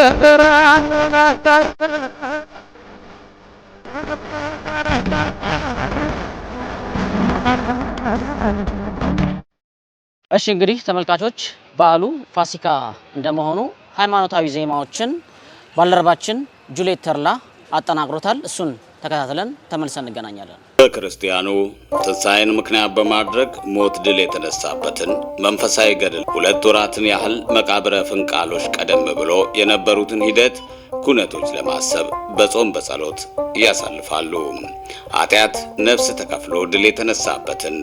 እሺ እንግዲህ ተመልካቾች በዓሉ ፋሲካ እንደመሆኑ ሃይማኖታዊ ዜማዎችን ባልደረባችን ጁሌት ተርላ አጠናቅሮታል። እሱን ተከታትለን ተመልሰን እንገናኛለን። በክርስቲያኑ ትንሣኤን ምክንያት በማድረግ ሞት ድል የተነሳበትን መንፈሳዊ ገድል 2 ወራትን ያህል መቃብረ ፍንቃሎች ቀደም ብሎ የነበሩትን ሂደት ኩነቶች ለማሰብ በጾም በጸሎት ያሳልፋሉ። ኃጢአት ነፍስ ተከፍሎ ድል የተነሳበትን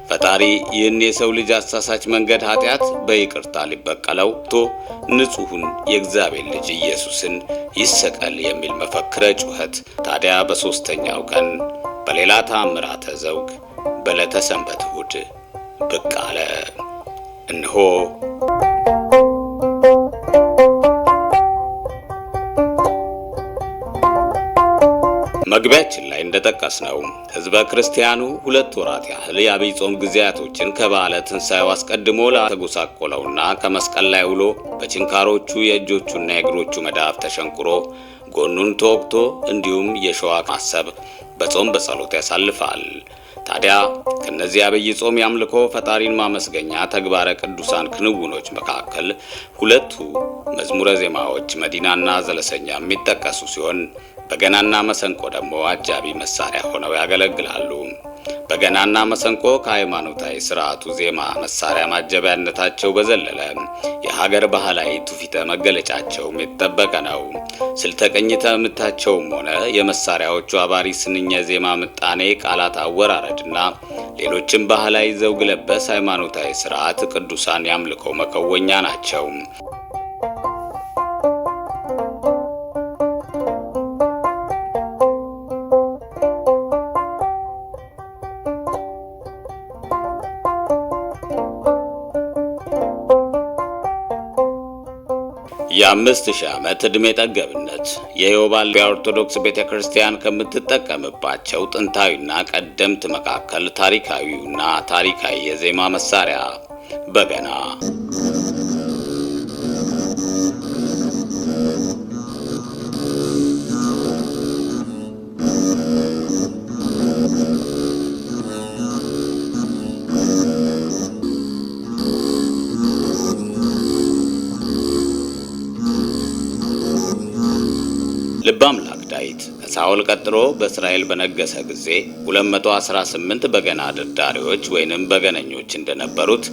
ፈጣሪ ይህን የሰው ልጅ አሳሳች መንገድ ኃጢአት በይቅርታ ሊበቀለው ንጹሑን የእግዚአብሔር ልጅ ኢየሱስን ይሰቀል የሚል መፈክረ ጩኸት ታዲያ በሦስተኛው ቀን በሌላ ተአምራተ ዘውግ በዕለተ ሰንበት እሑድ ብቅ አለ። እነሆ መግቢያችን ላይ እንደጠቀስነው ሕዝበ ክርስቲያኑ 2 ወራት ያህል የአብይ ጾም ጊዜያቶችን ከበዓለ ትንሣኤው አስቀድሞ ላተጎሳቆለውና ከመስቀል ላይ ውሎ በችንካሮቹ የእጆቹና የእግሮቹ መዳፍ ተሸንቁሮ ጎኑን ተወግቶ እንዲሁም የሸዋ ማሰብ በጾም በጸሎት ያሳልፋል። ታዲያ ከነዚህ አብይ ጾም ያምልኮ ፈጣሪን ማመስገኛ ተግባረ ቅዱሳን ክንውኖች መካከል 2ቱ መዝሙረ ዜማዎች መዲናና ዘለሰኛ የሚጠቀሱ ሲሆን በገናና መሰንቆ ደግሞ አጃቢ መሳሪያ ሆነው ያገለግላሉ። በገናና መሰንቆ ከሃይማኖታዊ ስርዓቱ ዜማ መሳሪያ ማጀቢያነታቸው በዘለለ የሀገር ባህላዊ ትውፊተ መገለጫቸውም የተጠበቀ ነው። ስልተ ቅኝተ ምታቸውም ሆነ የመሳሪያዎቹ አባሪ ስንኘ ዜማ ምጣኔ፣ ቃላት አወራረድና ሌሎችም ባህላዊ ዘውግ ለበስ ሃይማኖታዊ ስርዓት ቅዱሳን ያምልኮ መከወኛ ናቸው። የ5000 ዓመት ዕድሜ ጠገብነት የዮባል ኦርቶዶክስ ቤተክርስቲያን ከምትጠቀምባቸው ጥንታዊና ቀደምት መካከል ታሪካዊውና ታሪካዊ የዜማ መሳሪያ በገና ልበ አምላክ ዳዊት ከሳኦል ቀጥሎ በእስራኤል በነገሰ ጊዜ 218 በገና ደርዳሪዎች ወይንም በገነኞች እንደነበሩት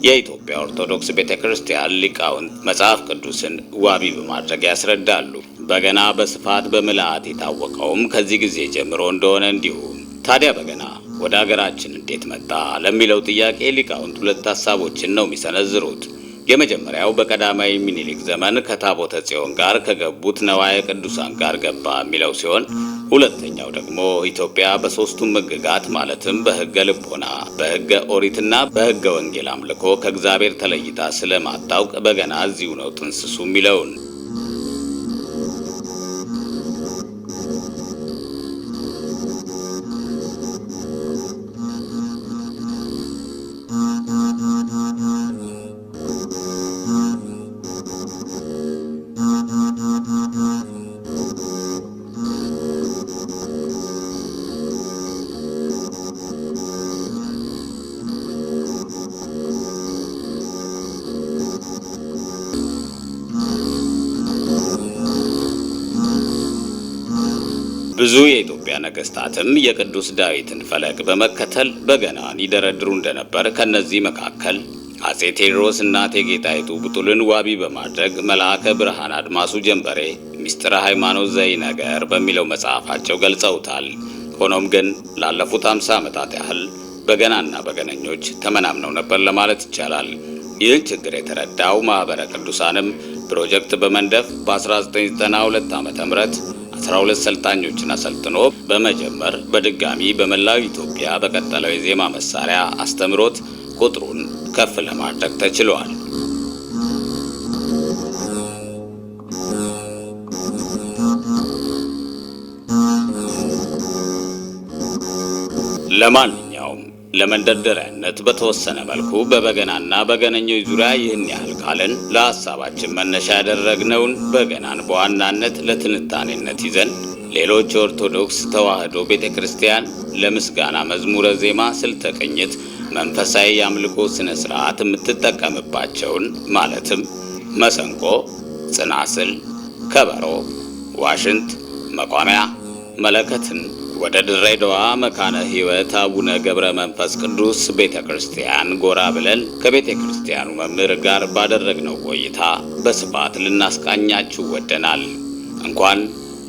የኢትዮጵያ ኦርቶዶክስ ቤተክርስቲያን ሊቃውንት መጽሐፍ ቅዱስን ዋቢ በማድረግ ያስረዳሉ። በገና በስፋት በምልአት የታወቀውም ከዚህ ጊዜ ጀምሮ እንደሆነ እንዲሁ። ታዲያ በገና ወደ ሀገራችን እንዴት መጣ ለሚለው ጥያቄ ሊቃውንት 2 ሐሳቦችን ነው የሚሰነዝሩት። የመጀመሪያው በቀዳማዊ ምኒልክ ዘመን ከታቦተ ጽዮን ጋር ከገቡት ነዋየ ቅዱሳን ጋር ገባ የሚለው ሲሆን ሁለተኛው ደግሞ ኢትዮጵያ በ3ቱም ሕግጋት ማለትም በሕገ ልቦና፣ በሕገ ኦሪትና በሕገ ወንጌል አምልኮ ከእግዚአብሔር ተለይታ ስለማታውቅ በገና እዚሁ ነው ጥንስሱ የሚለውን ብዙ የኢትዮጵያ ነገስታትም የቅዱስ ዳዊትን ፈለግ በመከተል በገናን ይደረድሩ እንደነበር ከነዚህ መካከል አጼ ቴዎድሮስ እና እቴጌ ጣይቱ ብጡልን ዋቢ በማድረግ መልአከ ብርሃን አድማሱ ጀንበሬ ሚስጥረ ሃይማኖት ዘይነገር በሚለው መጽሐፋቸው ገልጸውታል። ሆኖም ግን ላለፉት 50 ዓመታት ያህል በገናና በገነኞች ተመናምነው ነበር ለማለት ይቻላል። ይህን ችግር የተረዳው ማህበረ ቅዱሳንም ፕሮጀክት በመንደፍ በ1992 ዓ.ም 12 ሰልጣኞችን አሰልጥኖ በመጀመር በድጋሚ በመላው ኢትዮጵያ በቀጠለው የዜማ መሳሪያ አስተምሮት ቁጥሩን ከፍ ለማድረግ ተችሏል። ለማንኛውም ለመንደርደሪያነት በተወሰነ መልኩ በበገናና በገነኞች ዙሪያ ይህን ያህል ካልን ለሐሳባችን መነሻ ያደረግነውን በገናን በዋናነት ለትንታኔነት ይዘን ሌሎች ኦርቶዶክስ ተዋህዶ ቤተክርስቲያን ለምስጋና መዝሙረ ዜማ ስልተ ቅኝት መንፈሳዊ የአምልኮ ስነ ስርዓት የምትጠቀምባቸውን ማለትም መሰንቆ፣ ጽናጽል፣ ከበሮ፣ ዋሽንት፣ መቋሚያ፣ መለከትን ወደ ድሬዳዋ መካነ ሕይወት አቡነ ገብረ መንፈስ ቅዱስ ቤተክርስቲያን ጎራ ብለን ከቤተክርስቲያኑ መምህር ጋር ባደረግነው ቆይታ በስፋት ልናስቃኛችሁ ወደናል። እንኳን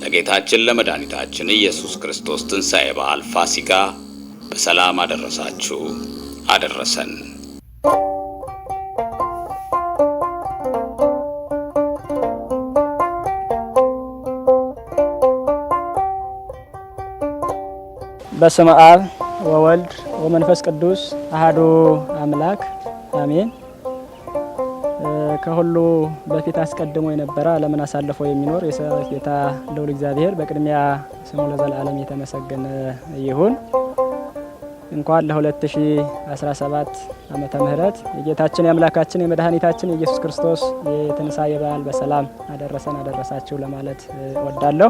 ለጌታችን ለመድኃኒታችን ኢየሱስ ክርስቶስ ትንሣኤ በዓል ፋሲካ በሰላም አደረሳችሁ አደረሰን። በስመ አብ ወወልድ ወመንፈስ ቅዱስ አሐዱ አምላክ አሜን። ከሁሉ በፊት አስቀድሞ የነበረ ዓለምን አሳልፎ የሚኖር የሰራዊት ጌታ ልዑል እግዚአብሔር በቅድሚያ ስሙ ለዘላለም የተመሰገነ ይሁን። እንኳን ለ2017 ዓመተ ምህረት የጌታችን የአምላካችን የመድኃኒታችን የኢየሱስ ክርስቶስ የትንሣኤ በዓል በሰላም አደረሰን አደረሳችሁ ለማለት እወዳለሁ።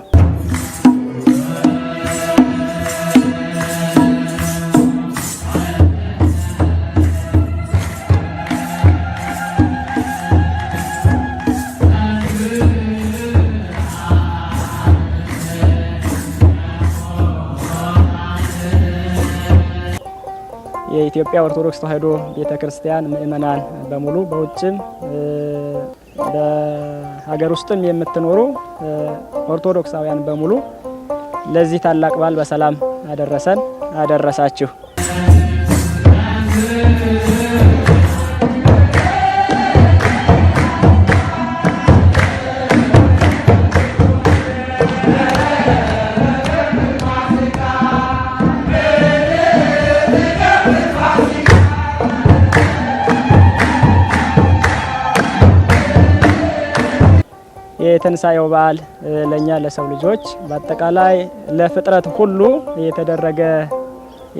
የኢትዮጵያ ኦርቶዶክስ ተዋሕዶ ቤተክርስቲያን ምእመናን በሙሉ በውጭም በሀገር ውስጥም የምትኖሩ ኦርቶዶክሳውያን በሙሉ ለዚህ ታላቅ በዓል በሰላም አደረሰን አደረሳችሁ። የትንሣኤው በዓል ለኛ ለሰው ልጆች በአጠቃላይ ለፍጥረት ሁሉ የተደረገ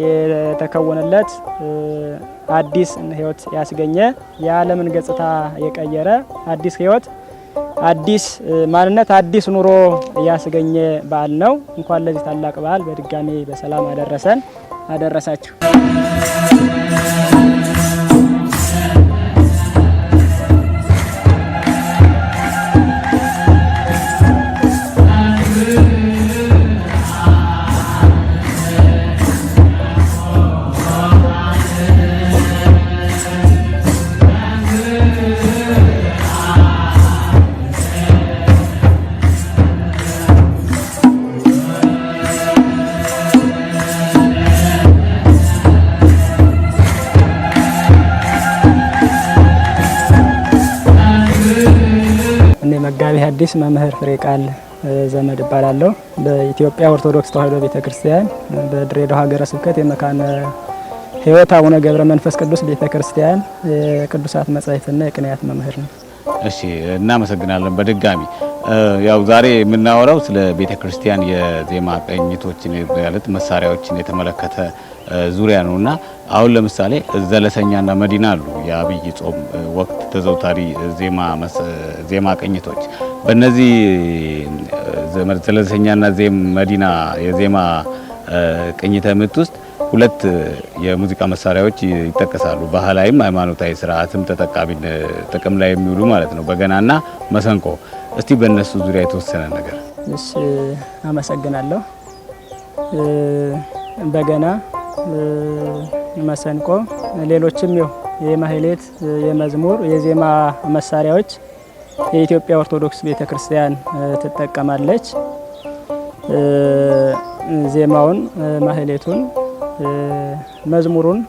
የተከወነለት አዲስ ሕይወት ያስገኘ የዓለምን ገጽታ የቀየረ አዲስ ሕይወት፣ አዲስ ማንነት፣ አዲስ ኑሮ ያስገኘ በዓል ነው። እንኳን ለዚህ ታላቅ በዓል በድጋሚ በሰላም አደረሰን አደረሳችሁ። መጋቢ ሐዲስ መምህር ፍሬ ቃል ዘመድ እባላለሁ። በኢትዮጵያ ኦርቶዶክስ ተዋሕዶ ቤተክርስቲያን በድሬዳዋ ሀገረ ስብከት የመካነ ሕይወት አቡነ ገብረ መንፈስ ቅዱስ ቤተክርስቲያን የቅዱሳት መጻሕፍትና የቅኔያት መምህር ነው። እሺ፣ እናመሰግናለን። በድጋሚ ያው ዛሬ የምናወራው ስለ ቤተክርስቲያን የዜማ ቅኝቶችን ማለት መሳሪያዎችን የተመለከተ ዙሪያ ነውና አሁን ለምሳሌ ዘለሰኛና መዲና አሉ። የአብይ ጾም ወቅት ተዘውታሪ ዜማ ቅኝቶች በእነዚህ ዘለሰኛና መዲና የዜማ ቅኝተ ምት ውስጥ ሁለት የሙዚቃ መሳሪያዎች ይጠቀሳሉ። ባህላዊም ሃይማኖታዊ ስርዓትም ተጠቃሚን ጥቅም ላይ የሚውሉ ማለት ነው፣ በገናና መሰንቆ። እስቲ በእነሱ ዙሪያ የተወሰነ ነገር። እሺ፣ አመሰግናለሁ። በገና፣ መሰንቆ፣ ሌሎችም የማህሌት፣ የመዝሙር፣ የዜማ መሳሪያዎች የኢትዮጵያ ኦርቶዶክስ ቤተክርስቲያን ትጠቀማለች። ዜማውን፣ ማህሌቱን፣ መዝሙሩን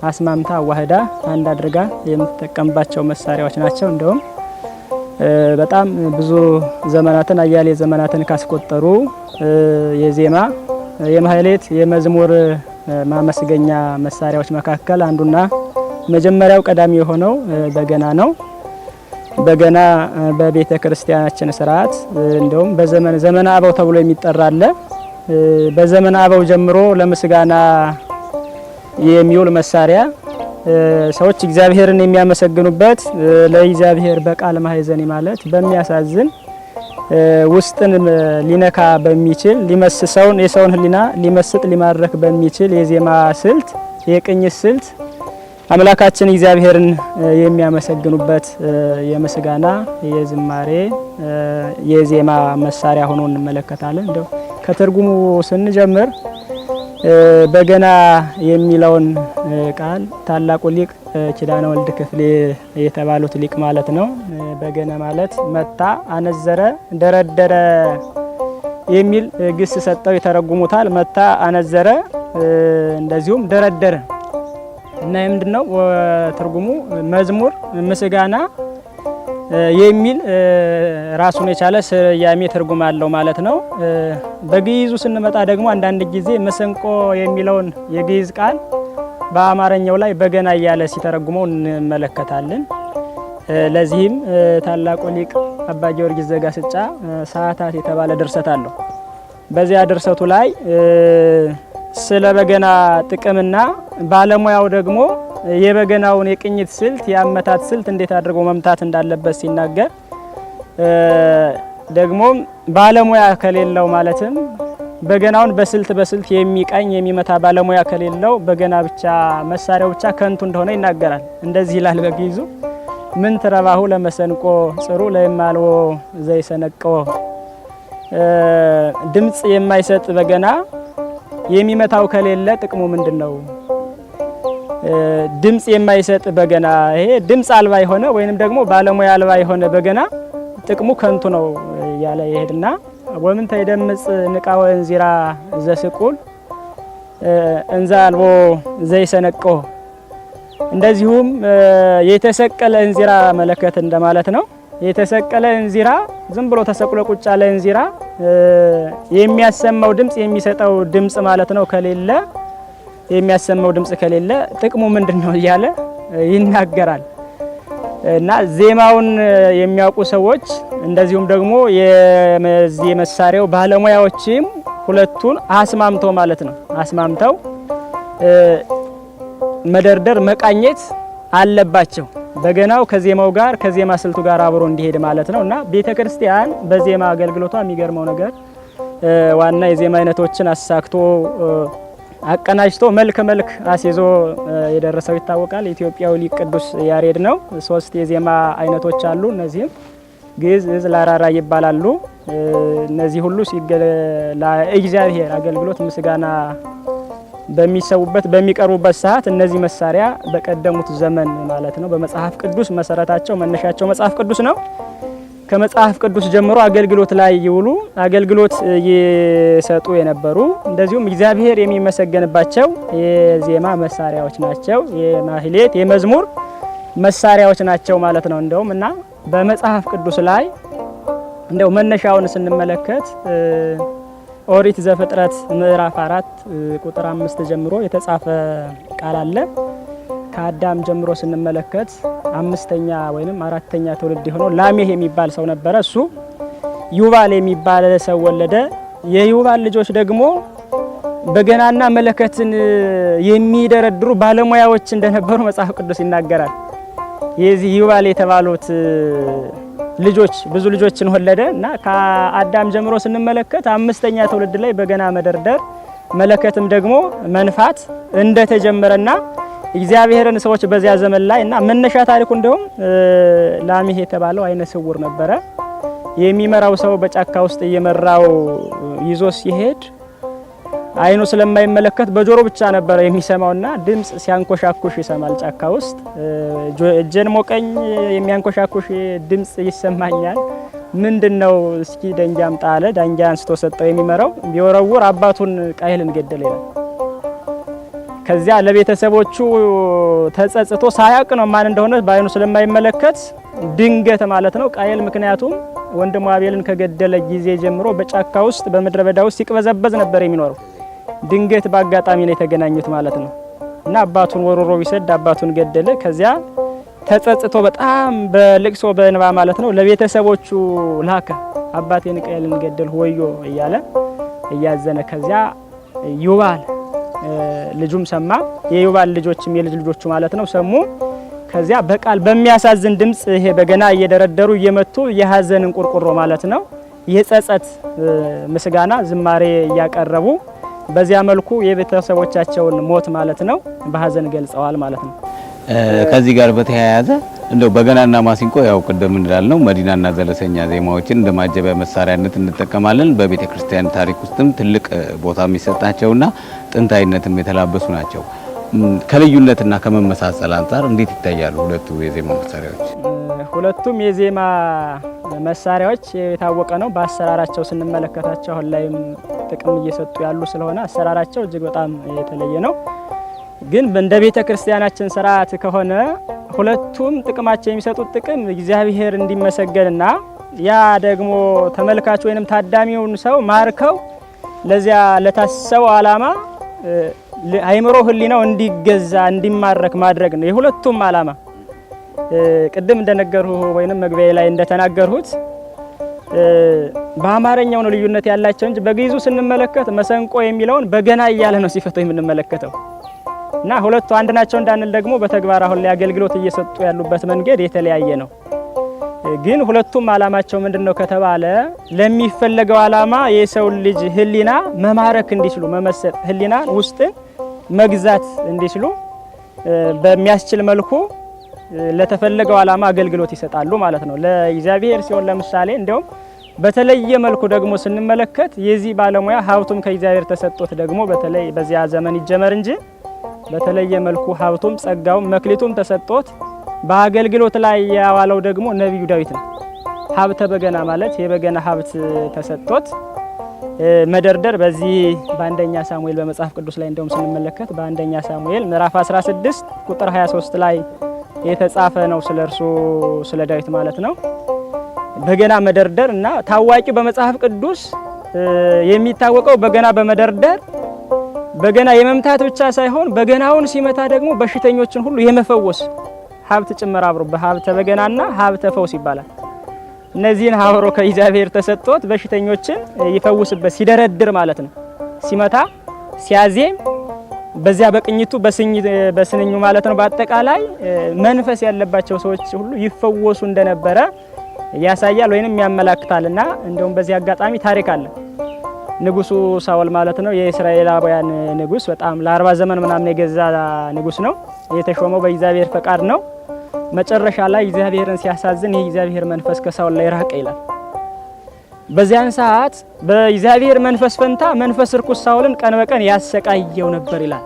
አስማምታ አዋህዳ አንድ አድርጋ የምትጠቀምባቸው መሳሪያዎች ናቸው። እንደውም በጣም ብዙ ዘመናትን አያሌ ዘመናትን ካስቆጠሩ የዜማ፣ የማህሌት፣ የመዝሙር ማመስገኛ መሳሪያዎች መካከል አንዱና መጀመሪያው ቀዳሚ የሆነው በገና ነው። በገና በቤተ ክርስቲያናችን ስርዓት እንደውም ዘመነ አበው ተብሎ የሚጠራ አለ። በዘመነ አበው ጀምሮ ለምስጋና የሚውል መሳሪያ ሰዎች እግዚአብሔርን የሚያመሰግኑበት ለእግዚአብሔር በቃል ማህዘኒ ማለት በሚያሳዝን ውስጥን ሊነካ በሚችል ሊመስሰውን የሰውን ህሊና ሊመስጥ ሊማረክ በሚችል የዜማ ስልት የቅኝት ስልት አምላካችን እግዚአብሔርን የሚያመሰግኑበት የምስጋና የዝማሬ የዜማ መሳሪያ ሆኖ እንመለከታለን። እንደው ከትርጉሙ ስንጀምር በገና የሚለውን ቃል ታላቁ ሊቅ ኪዳነ ወልድ ክፍሌ የተባሉት ሊቅ ማለት ነው። በገና ማለት መታ፣ አነዘረ፣ ደረደረ የሚል ግስ ሰጠው ይተረጉሙታል። መታ፣ አነዘረ እንደዚሁም ደረደረ እና ምንድነው ትርጉሙ? መዝሙር፣ ምስጋና የሚል ራሱን የቻለ ስያሜ ትርጉም አለው ማለት ነው። በግዕዙ ስንመጣ ደግሞ አንዳንድ ጊዜ መሰንቆ የሚለውን የግዕዝ ቃል በአማርኛው ላይ በገና እያለ ሲተረጉመው እንመለከታለን። ለዚህም ታላቁ ሊቅ አባ ጊዮርጊስ ዘጋስጫ ሰዓታት የተባለ ድርሰት አለው። በዚያ ድርሰቱ ላይ ስለ በገና ጥቅምና ባለሙያው ደግሞ የበገናውን የቅኝት ስልት የአመታት ስልት እንዴት አድርጎ መምታት እንዳለበት ሲናገር ደግሞ ባለሙያ ከሌለው ማለትም በገናውን በስልት የሚቃኝ የሚመታ ባለሙያ ከሌለው በገና ብቻ መሳሪያው ብቻ ከንቱ እንደሆነ ይናገራል። እንደዚህ ይላል በግዕዙ ምን ትረባሁ ለመሰንቆ ጽሩ ለማልዎ ዘይሰነቆ። ድምጽ የማይሰጥ በገና የሚመታው ከሌለ ጥቅሙ ምንድነው? ድምጽ የማይሰጥ በገና ይሄ ድምጽ አልባ የሆነ ወይንም ደግሞ ባለሙያ አልባ የሆነ በገና ጥቅሙ ከንቱ ነው ያለ ይሄድና ወምን ተይደምጽ ንቃወ እንዚራ ዘስቁል እንዛ አልቦ ዘይሰነቆ። እንደዚሁም የተሰቀለ እንዚራ መለከት እንደማለት ነው። የተሰቀለ እንዚራ ዝም ብሎ ተሰቅሎ ቁጭ ያለ እንዚራ የሚያሰማው ድምጽ የሚሰጠው ድምጽ ማለት ነው ከሌለ የሚያሰማው ድምጽ ከሌለ ጥቅሙ ምንድነው እያለ ይናገራል። እና ዜማውን የሚያውቁ ሰዎች እንደዚሁም ደግሞ የዚህ መሳሪያው ባለሙያዎችም ሁለቱን አስማምተው ማለት ነው አስማምተው መደርደር መቃኘት አለባቸው። በገናው ከዜማው ጋር ከዜማ ስልቱ ጋር አብሮ እንዲሄድ ማለት ነው። እና ቤተክርስቲያን በዜማ አገልግሎቷ የሚገርመው ነገር ዋና የዜማ አይነቶችን አሳክቶ አቀናጅቶ መልክ አስይዞ የደረሰው ይታወቃል። ኢትዮጵያው ሊቅ ቅዱስ ያሬድ ነው። 3 የዜማ አይነቶች አሉ። እነዚህም ግዕዝ፣ ዕዝ፣ ላራራ ይባላሉ። እነዚህ ሁሉ ለእግዚአብሔር አገልግሎት ምስጋና በሚሰውበት በሚቀርቡበት ሰዓት እነዚህ መሳሪያ በቀደሙት ዘመን ማለት ነው በመጽሐፍ ቅዱስ መሰረታቸው መነሻቸው መጽሐፍ ቅዱስ ነው። ከመጽሐፍ ቅዱስ ጀምሮ አገልግሎት ላይ ይውሉ አገልግሎት ይሰጡ የነበሩ እንደዚሁም እግዚአብሔር የሚመሰገንባቸው የዜማ መሳሪያዎች ናቸው። የማህሌት የመዝሙር መሳሪያዎች ናቸው ማለት ነው። እንደውም እና በመጽሐፍ ቅዱስ ላይ እንደው መነሻውን ስንመለከት ኦሪት ዘፍጥረት ምዕራፍ 4 ቁጥር 5 ጀምሮ የተጻፈ ቃል አለ። ከአዳም ጀምሮ ስንመለከት 5ኛ ወይንም 4ኛ ትውልድ ሆኖ ላሜህ የሚባል ሰው ነበረ። እሱ ዩባል የሚባል ሰው ወለደ። የዩባል ልጆች ደግሞ በገናና መለከትን የሚደረድሩ ባለሙያዎች እንደነበሩ መጽሐፍ ቅዱስ ይናገራል። የዚህ ዩባል የተባሉት ልጆች ብዙ ልጆችን ወለደ እና ከአዳም ጀምሮ ስንመለከት 5ኛ ትውልድ ላይ በገና መደርደር መለከትም ደግሞ መንፋት እንደተጀመረና እግዚአብሔርን ሰዎች በዚያ ዘመን ላይ እና መነሻ ታሪኩ እንደውም ላሜህ የተባለው አይነ ስውር ነበረ። የሚመራው ሰው በጫካ ውስጥ እየመራው ይዞ ሲሄድ አይኑ ስለማይመለከት በጆሮ ብቻ ነበር የሚሰማውና ድምጽ ሲያንኮሻኩሽ ይሰማል። ጫካ ውስጥ እጄን ሞቀኝ የሚያንኮሻኩሽ ድምጽ ይሰማኛል። ምንድነው? እስኪ ደንጃ አምጣ አለ። ደንጃ አንስቶ ሰጠው። የሚመራው ቢወረውር አባቱን ቃየልን ገደለ ይላል። ከዚያ ለቤተሰቦቹ ተጸጽቶ ሳያቅ ነው ማን እንደሆነ በአይኑ ስለማይመለከት ድንገት ማለት ነው ቃየል ምክንያቱም ወንድሙ አቤልን ከገደለ ጊዜ ጀምሮ በጫካ ውስጥ በምድረ በዳ ውስጥ ሲቅበዘበዝ ነበር የሚኖረው። ድንገት በአጋጣሚ ነው የተገናኙት ማለት ነው እና አባቱን ወሮሮ ቢሰድ አባቱን ገደለ። ከዚያ ተጸጽቶ በጣም በልቅሶ በእንባ ማለት ነው ለቤተሰቦቹ ላከ። አባቴን ቃየልን ገደልሁ ወዮ እያለ እያዘነ ከዚያ ዩባል ልጁም ሰማ፣ የዩባል ልጆችም የልጅ ልጆቹ ማለት ነው ሰሙ። ከዚያ በቃል በሚያሳዝን ድምጽ ይሄ በገና እየደረደሩ እየመቱ የሐዘንን ቁርቁሮ ማለት ነው የጸጸት ምስጋና ዝማሬ እያቀረቡ በዚያ መልኩ የቤተሰቦቻቸውን ሞት ማለት ነው በሐዘን ገልጸዋል ማለት ነው። ከዚህ ጋር በተያያዘ እንደው በገናና ማሲንቆ ያው ቀደም እንዳልነው መዲናና ዘለሰኛ ዜማዎችን እንደ ማጀቢያ መሳሪያነት እንጠቀማለን። በቤተ ክርስቲያን ታሪክ ውስጥም ትልቅ ቦታ የሚሰጣቸውና ጥንታዊነትም የተላበሱ ናቸው። ከልዩነትና ከመመሳሰል አንፃር እንዴት ይታያሉ ሁለቱ የዜማ መሳሪያዎች? ሁለቱም የዜማ መሳሪያዎች የታወቀ ነው። በአሰራራቸው ስንመለከታቸው አሁን ላይም ጥቅም እየሰጡ ያሉ ስለሆነ አሰራራቸው እጅግ በጣም የተለየ ነው። ግን እንደ ቤተ ክርስቲያናችን ስርዓት ከሆነ ሁለቱም ጥቅማቸው የሚሰጡት ጥቅም እግዚአብሔር እንዲመሰገንና ያ ደግሞ ተመልካቹ ወይንም ታዳሚውን ሰው ማርከው ለዚያ ለታሰበው ዓላማ አይምሮ ህሊናው እንዲገዛ እንዲማረክ ማድረግ ነው የሁለቱም ዓላማ። ቅድም እንደነገርሁ ወይንም መግቢያ ላይ እንደተናገርሁት በአማርኛው ነው ልዩነት ያላቸው እንጂ በግዕዙ ስንመለከት መሰንቆ የሚለውን በገና እያለ ነው ሲፈተው የምንመለከተው እና ሁለቱ አንድ ናቸው እንዳንል ደግሞ በተግባር አሁን ላይ አገልግሎት እየሰጡ ያሉበት መንገድ የተለያየ ነው። ግን ሁለቱም ዓላማቸው ምንድነው ከተባለ ለሚፈለገው ዓላማ የሰው ልጅ ህሊና መማረክ እንዲችሉ መመሰጥ ህሊና ውስጥን መግዛት እንዲችሉ በሚያስችል መልኩ ለተፈለገው ዓላማ አገልግሎት ይሰጣሉ ማለት ነው። ለእግዚአብሔር ሲሆን ለምሳሌ እንደውም በተለየ መልኩ ደግሞ ስንመለከት የዚህ ባለሙያ ሀብቱም ከእግዚአብሔር ተሰጥቶት ደግሞ በተለይ በዚያ ዘመን ይጀመር እንጂ በተለየ መልኩ ሀብቱም ጸጋውም መክሊቱም ተሰጥቶት በአገልግሎት ላይ ያዋለው ደግሞ ነብዩ ዳዊት ነው። ሀብተ በገና ማለት የበገና ሀብት ተሰጥቶት መደርደር በዚህ በአንደኛ ሳሙኤል በመጽሐፍ ቅዱስ ላይ እንደውም ስንመለከት በአንደኛ ሳሙኤል ምዕራፍ 16 ቁጥር 23 ላይ የተጻፈ ነው ስለርሱ ስለ ዳዊት ማለት ነው። በገና መደርደር እና ታዋቂ በመጽሐፍ ቅዱስ የሚታወቀው በገና በመደርደር በገና የመምታት ብቻ ሳይሆን በገናውን ሲመታ ደግሞ በሽተኞችን ሁሉ የመፈወስ ሀብት ጭምር አብሮ በሀብተ በገናና ሀብተ ፈውስ ይባላል። እነዚህን አብሮ ከእግዚአብሔር ተሰጥቶት በሽተኞችን ይፈውስበት ሲደረድር ማለት ነው። ሲመታ ሲያዜም በዚያ በቅኝቱ በስንኙ ማለት ነው። በአጠቃላይ መንፈስ ያለባቸው ሰዎች ሁሉ ይፈወሱ እንደነበረ ያሳያል ወይንም ያመላክታልና እንደውም በዚህ አጋጣሚ ታሪክ አለ። ንጉሱ ሳኦል ማለት ነው የእስራኤላውያን ንጉስ በጣም ለ40 ዘመን ምናምን የገዛ ንጉስ ነው። የተሾመው በእግዚአብሔር ፈቃድ ነው። መጨረሻ ላይ እግዚአብሔርን ሲያሳዝን የእግዚአብሔር መንፈስ ከሳኦል ላይ ራቀ ይላል። በዚያን ሰዓት በእግዚአብሔር መንፈስ ፈንታ መንፈስ ርኩስ ሳኦልን ቀን በቀን ያሰቃየው ነበር ይላል።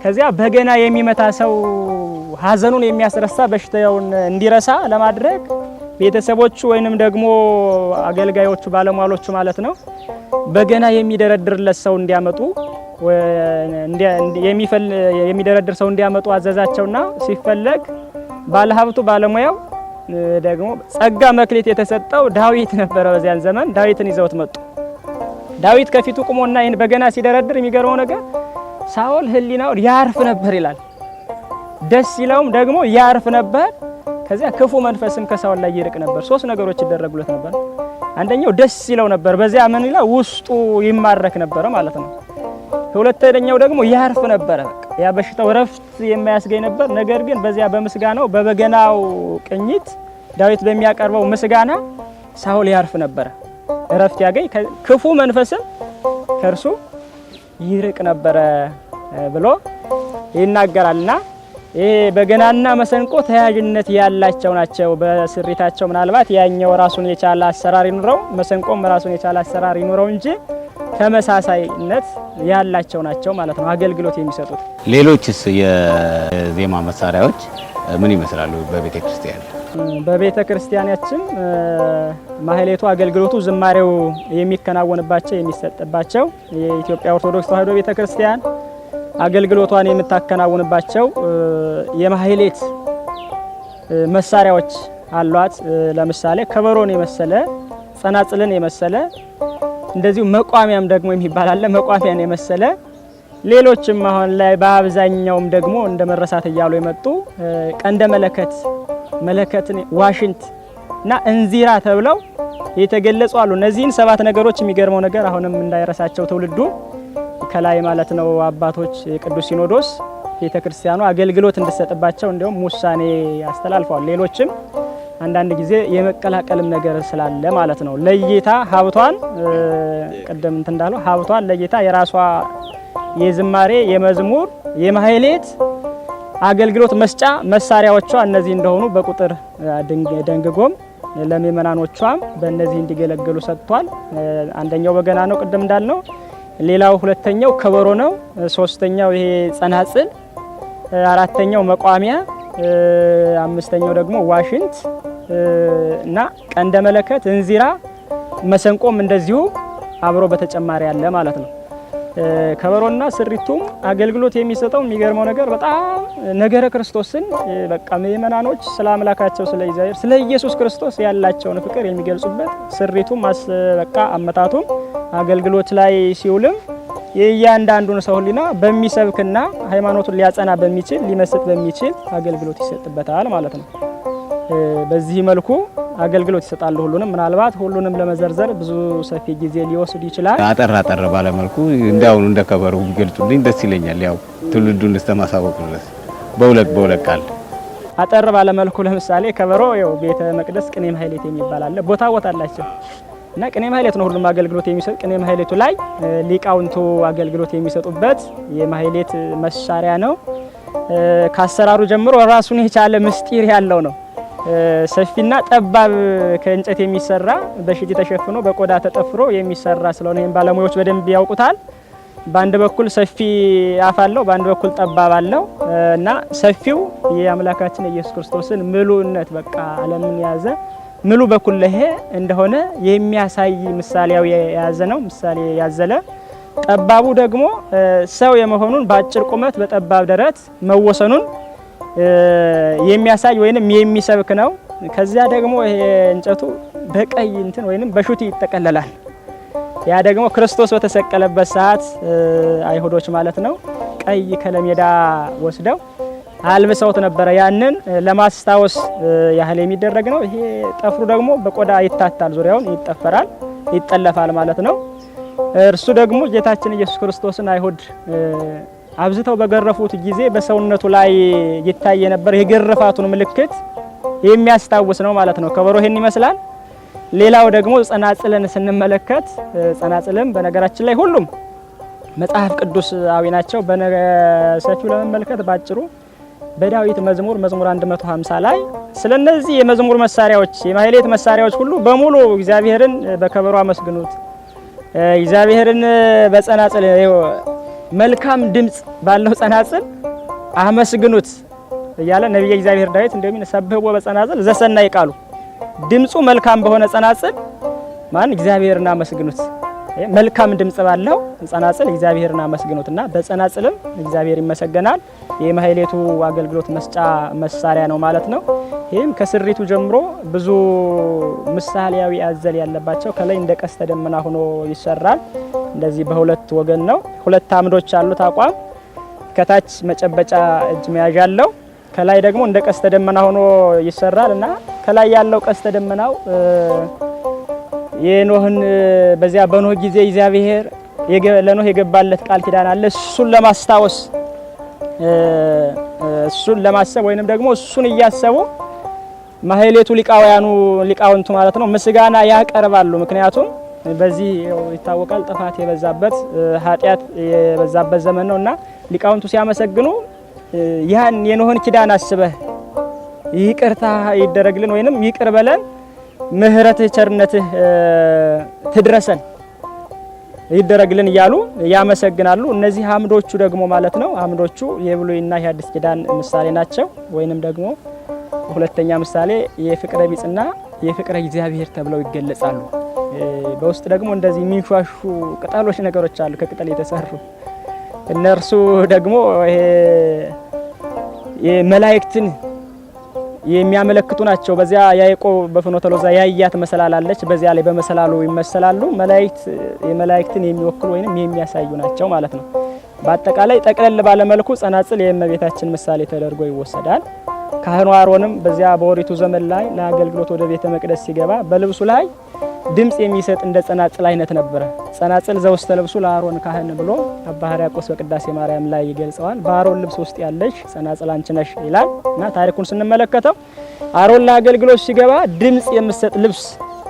ከዚያ በገና የሚመታ ሰው ሀዘኑን የሚያስረሳ በሽታውን እንዲረሳ ለማድረግ ቤተሰቦቹ ወይንም ደግሞ አገልጋዮቹ ባለሟሎቹ ማለት ነው በገና የሚደረድርለት ሰው እንዲያመጡ የሚደረድር ሰው እንዲያመጡ አዘዛቸውና ሲፈለግ ባለሀብቱ ባለሙያው ደግሞ ጸጋ መክሊት የተሰጠው ዳዊት ነበረ። በዚያን ዘመን ዳዊትን ይዘውት መጡ። ዳዊት ከፊቱ ቆሞና ይሄን በገና ሲደረድር የሚገርመው ነገር ሳኦል ህሊናው ያርፍ ነበር ይላል። ደስ ይለውም ደግሞ ያርፍ ነበር። ከዚያ ክፉ መንፈስም ከሳኦል ላይ ይርቅ ነበር። 3 ነገሮች ይደረጉለት ነበር። አንደኛው ደስ ይለው ነበር። በዚያ ምን ይላል ውስጡ ይማረክ ነበር ማለት ነው። ሁለተኛው ደግሞ ያርፍ ነበር። ያ በሽታው ረፍት የማያስገኝ ነበር። ነገር ግን በዚያ በምስጋናው በበገናው ቅኝት ዳዊት በሚያቀርበው ምስጋና ሳኦል ያርፍ ነበር፣ ረፍት ያገኝ፣ ክፉ መንፈስም ከርሱ ይርቅ ነበር ብሎ ይናገራልና ይሄ በገናና መሰንቆ ተያያዥነት ያላቸው ናቸው። በስሪታቸው ምናልባት ያኛው ራሱን የቻለ አሰራር ይኑረው፣ መሰንቆም ራሱን የቻለ አሰራር ይኑረው እንጂ ተመሳሳይነት ያላቸው ናቸው ማለት ነው አገልግሎት የሚሰጡት። ሌሎችስ የዜማ መሳሪያዎች ምን ይመስላሉ በቤተ ክርስቲያን? በቤተ ክርስቲያናችን ማህሌቱ አገልግሎቱ ዝማሬው የሚከናወንባቸው የሚሰጥባቸው የኢትዮጵያ ኦርቶዶክስ ተዋሕዶ ቤተ ክርስቲያን አገልግሎቷን የምታከናውንባቸው የማህሌት መሳሪያዎች አሏት። ለምሳሌ ከበሮን የመሰለ ጸናጽልን የመሰለ እንደዚሁ መቋሚያም ደግሞ የሚባል አለ። መቋሚያን የመሰለ ሌሎችም አሁን ላይ በአብዛኛውም ደግሞ እንደ መረሳት እያሉ የመጡ ቀንደ መለከት፣ መለከትን፣ ዋሽንት እና እንዚራ ተብለው የተገለጹ አሉ። እነዚህን 7 ነገሮች የሚገርመው ነገር አሁንም እንዳይረሳቸው ትውልዱ ከላይ ማለት ነው አባቶች የቅዱስ ሲኖዶስ ቤተክርስቲያኑ አገልግሎት እንድትሰጥባቸው እንዲሁም ውሳኔ ያስተላልፈዋል። ሌሎችም አንዳንድ ጊዜ የመቀላቀልም ነገር ስላለ ማለት ነው ለጌታ ሀብቷን ቀደም እንት እንዳለው ሀብቷን ለጌታ የራሷ የዝማሬ የመዝሙር የማህሌት አገልግሎት መስጫ መሳሪያዎቿ እነዚህ እንደሆኑ በቁጥር ደንግጎም ለምእመናኖቿም በእነዚህ እንዲገለገሉ ሰጥቷል። አንደኛው በገና ነው ቀደም እንዳልነው፣ ሌላው ሁለተኛው ከበሮ ነው፣ ሶስተኛው ይሄ ጸናጽል፣ አራተኛው መቋሚያ፣ አምስተኛው ደግሞ ዋሽንት እና ቀንደ መለከት፣ እንዚራ፣ መሰንቆም እንደዚሁ አብሮ በተጨማሪ ያለ ማለት ነው። ከበሮና ስሪቱም አገልግሎት የሚሰጠው የሚገርመው ነገር በጣም ነገረ ክርስቶስን በቃ ምእመናኖች ስለ አምላካቸው ስለ እግዚአብሔር ስለ ኢየሱስ ክርስቶስ ያላቸውን ፍቅር የሚገልጹበት ስሪቱም በቃ አመታቱም አገልግሎት ላይ ሲውልም የእያንዳንዱን ሰው ሕሊና በሚሰብክና ሃይማኖቱን ሊያጸና በሚችል ሊመስጥ በሚችል አገልግሎት ይሰጥበታል ማለት ነው። በዚህ መልኩ አገልግሎት ይሰጣሉ። ምናልባት ሁሉንም ለመዘርዘር ብዙ ሰፊ ጊዜ ሊወስድ ይችላል። አጠር ባለ መልኩ እንዳውኑ እንደከበሩ ቢገልጹልኝ ደስ ይለኛል። ያው ትውልዱን ለማሳወቅ ድረስ በሁለት ቃል አጠር ባለ መልኩ ለምሳሌ ከበሮ ያው ቤተ መቅደስ ቅኔ ማህሌት የሚባል አለ። ቦታ አላቸው እና ቅኔ ማህሌት ነው ሁሉም አገልግሎት የሚሰጥ። ቅኔ ማህሌቱ ላይ ሊቃውንቱ አገልግሎት የሚሰጡበት የማህሌት መሳሪያ ነው። ካሰራሩ ጀምሮ ራሱን የቻለ ምስጢር ያለው ነው። ሰፊና ጠባብ ከእንጨት የሚሰራ በሽቲ ተሸፍኖ በቆዳ ተጠፍሮ የሚሰራ ስለሆነ ይሄን ባለሙያዎች በደንብ ያውቁታል። በአንድ በኩል ሰፊ አፍ አለው፣ በአንድ በኩል ጠባብ አለው እና ሰፊው የአምላካችን ኢየሱስ ክርስቶስን ምሉነት በቃ ዓለምን ያዘ ምሉ በኩል ለሄ እንደሆነ የሚያሳይ ምሳሌያዊ የያዘ ነው። ምሳሌ ያዘለ ጠባቡ ደግሞ ሰው የመሆኑን በአጭር ቁመት በጠባብ ደረት መወሰኑን የሚያሳይ ወይንም የሚሰብክ ነው። ከዚያ ደግሞ ይሄ እንጨቱ በቀይ እንትን ወይንም በሹቲ ይጠቀለላል። ያ ደግሞ ክርስቶስ በተሰቀለበት ሰዓት አይሁዶች ማለት ነው ቀይ ከለሜዳ ወስደው አልብሰውት ነበረ። ያንን ለማስታወስ ያህል የሚደረግ ነው። ይሄ ጠፍሩ ደግሞ በቆዳ ይታታል፣ ዙሪያውን ይጠፈራል፣ ይጠለፋል ማለት ነው። እርሱ ደግሞ ጌታችን ኢየሱስ ክርስቶስን አይሁድ አብዝተው በገረፉት ጊዜ በሰውነቱ ላይ ይታይ የነበረ የግርፋቱን ምልክት የሚያስታውስ ነው ማለት ነው። ከበሮ ይሄን ይመስላል። ሌላው ደግሞ ጸናጽልን ስንመለከት ጸናጽልም በነገራችን ላይ ሁሉም መጽሐፍ ቅዱሳዊ ናቸው። በሰፊው ለመመልከት ባጭሩ በዳዊት መዝሙር 150 ላይ ስለነዚህ የመዝሙር መሳሪያዎች የማህሌት መሳሪያዎች ሁሉ በሙሉ እግዚአብሔርን በከበሮ አመስግኑት፣ እግዚአብሔርን በጸናጽል መልካም ድምጽ ባለው ጸናጽል አመስግኑት እያለ ነብዩ እግዚአብሔር ዳዊት እንደሚል ሰብህቦ በጸናጽል ዘሰናይ ቃሉ ድምጹ መልካም በሆነ ጸናጽል ማን እግዚአብሔርን አመስግኑት። መልካም ድምጽ ባለው ጸናጽል እግዚአብሔርን አመስግኑትና በጸናጽልም እግዚአብሔር ይመሰገናል። የማህሌቱ አገልግሎት መስጫ መሳሪያ ነው ማለት ነው። ይህም ከስሪቱ ጀምሮ ብዙ ምሳሌያዊ አዘል ያለባቸው ከላይ እንደ ቀስተ ደመና ሆኖ ይሰራል። እንደዚህ በሁለት ወገን ነው። ሁለት አምዶች አሉት አቋም፣ ከታች መጨበጫ እጅ መያዣ አለው። ከላይ ደግሞ እንደ ቀስተ ደመና ሆኖ ይሰራል እና ከላይ ያለው ቀስተ ደመናው የኖህን በዚያ በኖህ ጊዜ እግዚአብሔር ለኖህ የገባለት ቃል ኪዳን አለ። እሱን ለማስታወስ እሱን ለማሰብ ወይንም ደግሞ እሱን እያሰቡ ማህሌቱ ሊቃውንቱ ማለት ነው ምስጋና ያቀርባሉ። ምክንያቱም በዚህ ይታወቃል ጥፋት የበዛበት ኃጢአት የበዛበት ዘመን ነውና ሊቃውንቱ ሲያመሰግኑ ያን የኖህን ኪዳን አስበህ ይቅርታ ይደረግልን ወይንም ይቅር በለን ምህረትህ ቸርነትህ ትድረሰን ይደረግልን እያሉ ያመሰግናሉ። እነዚህ አምዶቹ ደግሞ ማለት ነው አምዶቹ የብሉይና የሐዲስ ኪዳን ምሳሌ ናቸው። ወይንም ደግሞ ሁለተኛ ምሳሌ የፍቅረ ቢጽና የፍቅረ እግዚአብሔር ተብለው ይገለጻሉ። በውስጥ ደግሞ እንደዚህ የሚንሿሹ ቅጠሎች ነገሮች አሉ ከቅጠል የተሰሩ እነርሱ ደግሞ የመላእክትን የሚያመለክቱ ናቸው። በዚያ ያዕቆብ በፍኖተ ሎዛ ያያት መሰላላለች። በዚያ ላይ በመሰላሉ ይመሰላሉ። የመላእክትን የሚወክሉ ወይንም የሚያሳዩ ናቸው ማለት ነው። በአጠቃላይ ጠቅለል ባለ መልኩ ጸናጽል የእመቤታችን ምሳሌ ተደርጎ ይወሰዳል። ካህኑ አሮንም በዚያ በኦሪቱ ዘመን ላይ ለአገልግሎት ወደ ቤተ መቅደስ ሲገባ በልብሱ ላይ ድምጽ የሚሰጥ እንደ ጸናጽል አይነት ነበር። ጸናጽል ዘውስተ ልብሱ ለአሮን ካህን ብሎ አባ ሕርያቆስ በቅዳሴ ማርያም ላይ ይገልጸዋል። በአሮን ልብስ ውስጥ ያለሽ ጸናጽል አንቺ ነሽ ይላል እና ታሪኩን ስንመለከተው አሮን ለአገልግሎት ሲገባ ድምጽ የምሰጥ ልብስ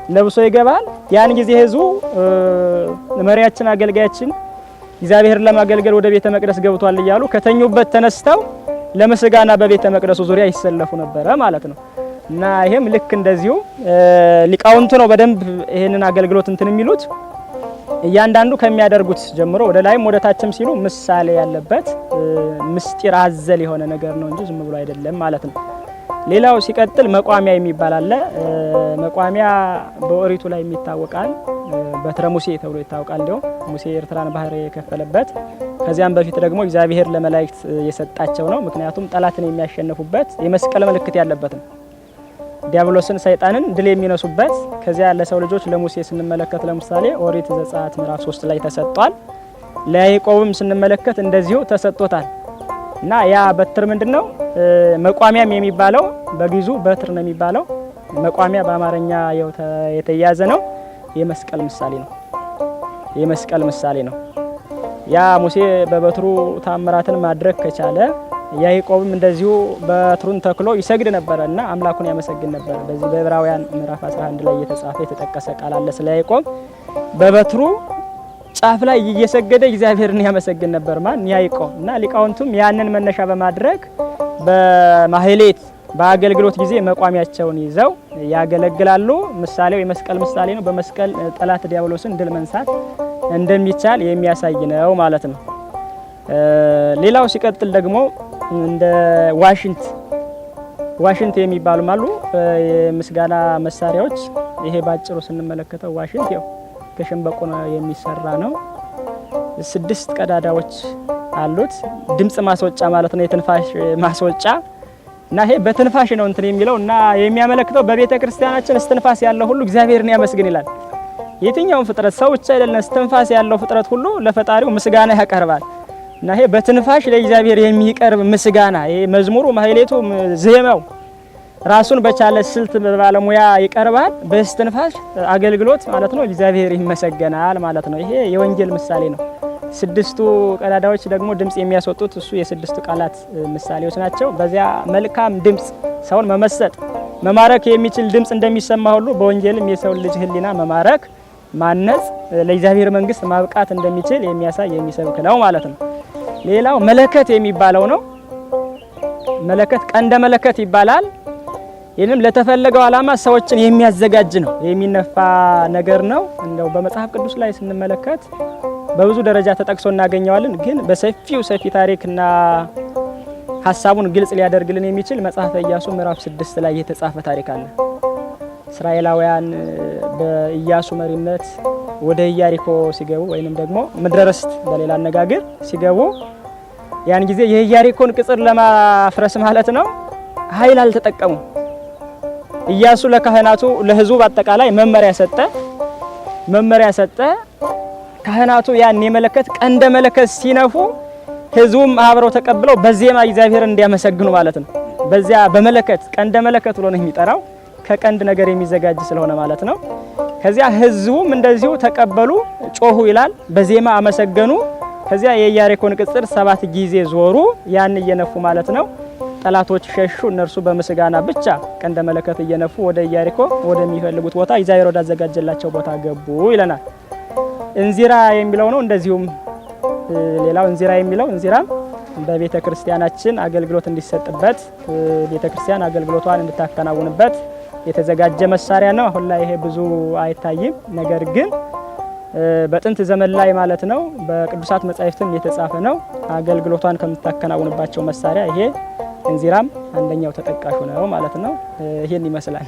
ለብሶ ይገባል። ያን ጊዜ ህዝቡ መሪያችን አገልጋያችን እግዚአብሔርን ለማገልገል ወደ ቤተ መቅደስ ገብቷል እያሉ ከተኙበት ተነስተው ለምስጋና በቤተ መቅደሱ ዙሪያ ይሰለፉ ነበረ ማለት ነው። እና ይሄም ልክ እንደዚሁ ሊቃውንቱ ነው በደንብ ይሄንን አገልግሎት እንትን የሚሉት እያንዳንዱ ከሚያደርጉት ጀምሮ ወደ ላይም ወደ ታችም ሲሉ ምሳሌ ያለበት ምስጢር አዘል የሆነ ነገር ነው እንጂ ዝም ብሎ አይደለም ማለት ነው። ሌላው ሲቀጥል መቋሚያ የሚባል አለ። መቋሚያ በኦሪቱ ላይ የሚታወቃል። በትረ ሙሴ ተብሎ ይታወቃል። እንደው ሙሴ ኤርትራን ባህር የከፈለበት ከዚያም በፊት ደግሞ እግዚአብሔር ለመላእክት የሰጣቸው ነው። ምክንያቱም ጠላትን የሚያሸንፉበት የመስቀል ምልክት ያለበት ነው። ዲያብሎስን ሰይጣንን ድል የሚነሱበት ከዚያ ለሰው ልጆች ለሙሴ ስንመለከት ለምሳሌ ኦሪት ዘጸአት ምዕራፍ 3 ላይ ተሰጥቷል። ለያዕቆብም ስንመለከት እንደዚሁ ተሰጥቶታል። እና ያ በትር ምንድነው? መቋሚያም የሚባለው በግዕዙ በትር ነው የሚባለው። መቋሚያ በአማርኛ የተያዘ ነው። የመስቀል ምሳሌ ነው። የመስቀል ምሳሌ ነው። ያ ሙሴ በበትሩ ታምራትን ማድረግ ከቻለ ያዕቆብም እንደዚሁ በትሩን ተክሎ ይሰግድ ነበርና አምላኩን ያመሰግን ነበር። በዚህ በዕብራውያን ምዕራፍ 11 ላይ የተጻፈ የተጠቀሰ ቃል አለ ስለ ያዕቆብ በበትሩ ጫፍ ላይ እየሰገደ እግዚአብሔርን ያመሰግን ነበር ማን ያዕቆብ። እና ሊቃውንቱም ያንን መነሻ በማድረግ በማህሌት በአገልግሎት ጊዜ መቋሚያቸውን ይዘው ያገለግላሉ። ምሳሌው የመስቀል ምሳሌ ነው። በመስቀል ጠላት ዲያብሎስን ድል መንሳት እንደሚቻል የሚያሳይ ነው ማለት ነው። ሌላው ሲቀጥል ደግሞ እንደ ዋሽንት የሚባሉም አሉ የምስጋና መሳሪያዎች። ይሄ ባጭሩ ስንመለከተው ዋሽንት ያው ከሸንበቆ የሚሰራ ነው። 6 ቀዳዳዎች አሉት። ድምጽ ማስወጫ ማለት ነው፣ የትንፋሽ ማስወጫ እና ይሄ በትንፋሽ ነው እንትን የሚለው እና የሚያመለክተው በቤተ ክርስቲያናችን እስትንፋስ ያለው ሁሉ እግዚአብሔርን ያመስግን ይላል። የትኛውም ፍጥረት ሰው ብቻ አይደለም፣ እስትንፋስ ያለው ፍጥረት ሁሉ ለፈጣሪው ምስጋና ያቀርባል። እና ይሄ በትንፋሽ ለእግዚአብሔር የሚቀርብ ምስጋና ይሄ መዝሙሩ፣ ማህሌቱ፣ ዜማው ራሱን በቻለ ስልት ባለሙያ ይቀርባል። በእስትንፋስ አገልግሎት ማለት ነው እግዚአብሔር ይመሰገናል ማለት ነው። ይሄ የወንጌል ምሳሌ ነው። 6ቱ ቀዳዳዎች ደግሞ ድምጽ የሚያስወጡት እሱ የ6ቱ ቃላት ምሳሌዎች ናቸው። በዚያ መልካም ድምጽ ሰውን መመሰጥ መማረክ የሚችል ድምጽ እንደሚሰማ ሁሉ በወንጌልም የሰው ልጅ ሕሊና መማረክ ማነጽ ለእግዚአብሔር መንግስት ማብቃት እንደሚችል የሚያሳይ የሚሰብክ ነው ማለት ነው። ሌላው መለከት የሚባለው ነው። መለከት ቀንደ መለከት ይባላል። ይህንም ለተፈለገው ዓላማ ሰዎችን የሚያዘጋጅ ነው። የሚነፋ ነገር ነው። እንደው በመጽሐፍ ቅዱስ ላይ ስንመለከት በብዙ ደረጃ ተጠቅሶ እናገኘዋለን። ግን በሰፊው ሰፊ ታሪክና ሐሳቡን ግልጽ ሊያደርግልን የሚችል መጽሐፈ ኢያሱ ምዕራፍ 6 ላይ የተጻፈ ታሪክ አለ። እስራኤላውያን በኢያሱ መሪነት ወደ ኢያሪኮ ሲገቡ ወይንም ደግሞ ምድረ ርስት በሌላ አነጋገር ሲገቡ ያን ጊዜ የኢያሪኮን ቅጽር ለማፍረስ ማለት ነው ኃይል አልተጠቀሙም። ኢያሱ ለካህናቱ ለሕዝቡ አጠቃላይ መመሪያ ሰጠ። ካህናቱ ያን የመለከት ቀንደ መለከት ሲነፉ ሕዝቡም አብረው ተቀብለው በዜማ እግዚአብሔር እንዲያመሰግኑ ማለት ነው። በዚያ በመለከት ቀንደ መለከት ብሎ ነው የሚጠራው ከቀንድ ነገር የሚዘጋጅ ስለሆነ ማለት ነው። ከዚያ ሕዝቡም እንደዚሁ ተቀበሉ፣ ጮሁ ይላል፣ በዜማ አመሰገኑ። ከዚያ የኢያሪኮን ቅጽር 7 ጊዜ ዞሩ፣ ያን እየነፉ ማለት ነው። ጠላቶች ሸሹ። እነርሱ በምስጋና ብቻ ቀንደ መለከት እየነፉ ወደ ኢያሪኮ ወደሚፈልጉት ቦታ እግዚአብሔር ወዳዘጋጀላቸው ቦታ ገቡ ይለናል። እንዚራ የሚለው ነው። እንደዚሁም ሌላው እንዚራ የሚለው እንዚራም በቤተ ክርስቲያናችን አገልግሎት እንዲሰጥበት ቤተ ክርስቲያን አገልግሎቷን እንድታከናውንበት የተዘጋጀ መሳሪያ ነው። አሁን ላይ ይሄ ብዙ አይታይም። ነገር ግን በጥንት ዘመን ላይ ማለት ነው በቅዱሳት መጻሕፍትም የተጻፈ ነው። አገልግሎቷን ከምታከናውንባቸው መሳሪያ ይሄ እንዚራም አንደኛው ተጠቃሹ ነው ማለት ነው። ይሄን ይመስላል።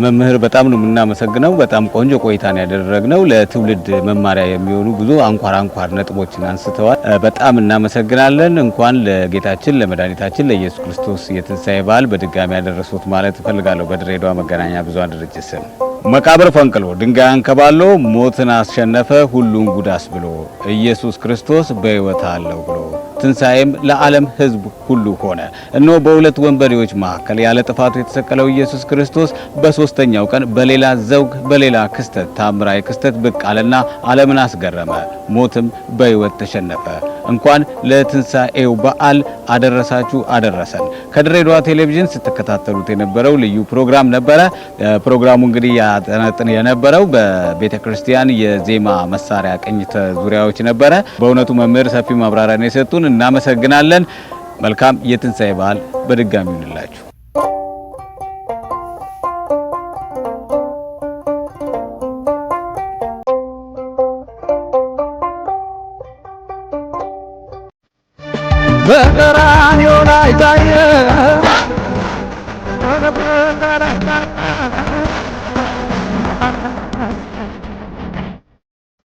መምህር በጣም ነው የምናመሰግነው። በጣም ቆንጆ ቆይታን ያደረግነው ለትውልድ መማሪያ የሚሆኑ ብዙ አንኳር ነጥቦችን አንስተዋል። በጣም እናመሰግናለን። እንኳን ለጌታችን ለመድኃኒታችን ለኢየሱስ ክርስቶስ የትንሣኤ በዓል በድጋሚ ያደረሱት ማለት እፈልጋለሁ። በድሬዳዋ መገናኛ ብዙኃን ድርጅት ስም መቃብር ፈንቅሎ ድንጋይ አንከባሎ ሞትን አስሸነፈ ሁሉን ጉዳስ ብሎ ኢየሱስ ክርስቶስ በሕይወት አለው ብሎ ትንሣኤም ለዓለም ሕዝብ ሁሉ ሆነ። እነሆ በሁለት ወንበዴዎች መካከል ያለ ጥፋቱ የተሰቀለው ኢየሱስ ክርስቶስ በሶስተኛው ቀን በሌላ ዘውግ በሌላ ክስተት ታምራዊ ክስተት ብቅ አለና ዓለምን አስገረመ። ሞትም በሕይወት ተሸነፈ። እንኳን ለትንሣኤው በዓል አደረሳችሁ አደረሰን። ከድሬዳዋ ቴሌቪዥን ስትከታተሉት የነበረው ልዩ ፕሮግራም ነበረ። ፕሮግራሙ እንግዲህ ያጠነጥን የነበረው በቤተ ክርስቲያን የዜማ መሳሪያ ቅኝት ዙሪያዎች ነበረ። በእውነቱ መምህር ሰፊ ማብራሪያ የሰጡን እናመሰግናለን። መልካም የትንሣኤ በዓል በድጋሚ ይሁንላችሁ። በቀራንዮ ላይ